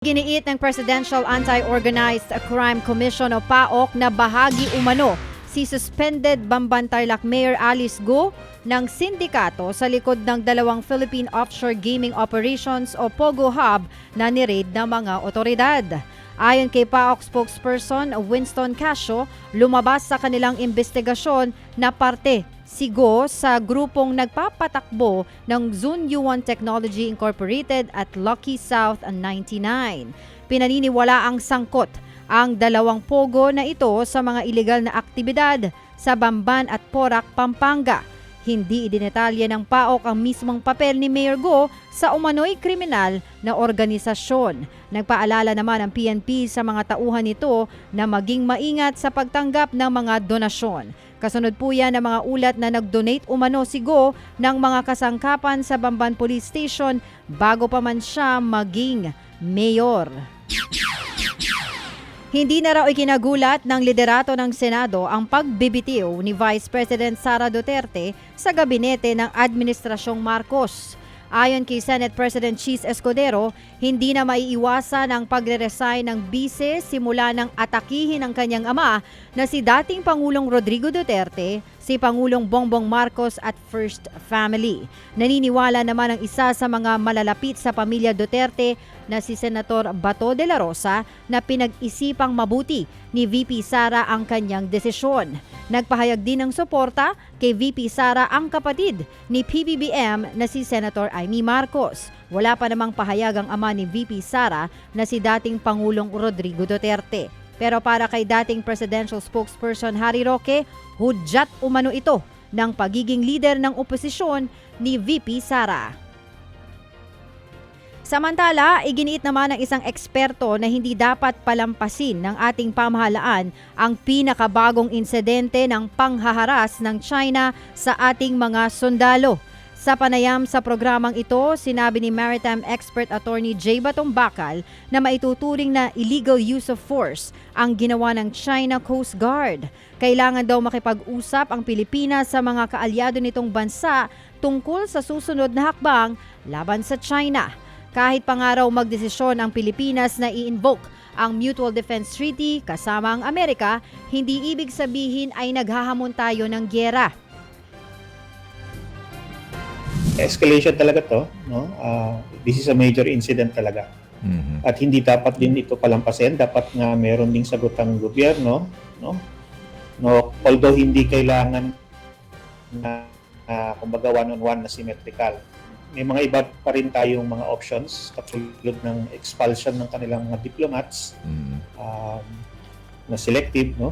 Giniit ng Presidential Anti-Organized Crime Commission o PAOC na bahagi umano si suspended Bamban-Tarlac Mayor Alice Go ng sindikato sa likod ng dalawang Philippine Offshore Gaming Operations o POGO Hub na ni-raid ng mga otoridad. Ayon kay PAOC spokesperson Winston Casio, lumabas sa kanilang investigasyon na parte si Go sa grupong nagpapatakbo ng Zunyuan Technology Incorporated at Lucky South 99. Pinaniniwala ang sangkot ang dalawang pogo na ito sa mga ilegal na aktibidad sa Bamban at Porac, Pampanga. Hindi idinetalya ng PAOC ang mismong papel ni Mayor Go sa umano'y kriminal na organisasyon. Nagpaalala naman ang PNP sa mga tauhan nito na maging maingat sa pagtanggap ng mga donasyon. Kasunod po yan ng mga ulat na nag-donate umano si Go ng mga kasangkapan sa Bamban Police Station bago pa man siya maging mayor. Hindi na raw ikinagulat ng liderato ng Senado ang pagbibitiw ni Vice President Sara Duterte sa gabinete ng Administrasyong Marcos. Ayon kay Senate President Cheese Escudero, hindi na maiiwasan ang pagre-resign ng bise simula ng atakihin ang kanyang ama na si dating Pangulong Rodrigo Duterte, si Pangulong Bongbong Marcos at First Family. Naniniwala naman ang isa sa mga malalapit sa pamilya Duterte na si Senator Bato de la Rosa na pinag-isipang mabuti ni VP Sara ang kanyang desisyon. Nagpahayag din ng suporta kay VP Sara ang kapatid ni PBBM na si Senator Amy Marcos. Wala pa namang pahayag ang ama ni VP Sara na si dating Pangulong Rodrigo Duterte. Pero para kay dating presidential spokesperson Harry Roque, hudyat umano ito ng pagiging leader ng oposisyon ni VP Sara. Samantala, iginiit naman ng isang eksperto na hindi dapat palampasin ng ating pamahalaan ang pinakabagong insidente ng panghaharas ng China sa ating mga sundalo. Sa panayam sa programang ito, sinabi ni Maritime Expert Attorney J. Batong Bakal na maituturing na illegal use of force ang ginawa ng China Coast Guard. Kailangan daw makipag-usap ang Pilipinas sa mga kaalyado nitong bansa tungkol sa susunod na hakbang laban sa China. Kahit pa nga raw magdesisyon ang Pilipinas na i-invoke ang Mutual Defense Treaty kasama ang Amerika, hindi ibig sabihin ay naghahamon tayo ng gyera. Escalation talaga to, no? This is a major incident talaga. At hindi dapat din ito palampasin, dapat nga meron ding sagot ang gobyerno, no? Although hindi kailangan na kumbaga one-on-one na symmetrical. May mga iba pa rin tayong mga options katulad ng expulsion ng kanilang mga diplomats na selective, no?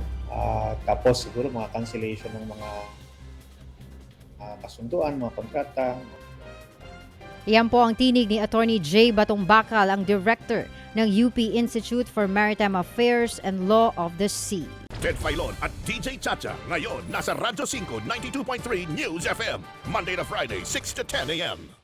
Tapos siguro mga cancellation ng mga kasunduan, mga kontrata. Iyan po ang tinig ni Attorney J. Batong Bakal, ang Director ng UP Institute for Maritime Affairs and Law of the Sea. Ted Filon at DJ Chacha ngayon nasa Radyo 5 92.3 News FM Monday to Friday 6 to 10 a.m.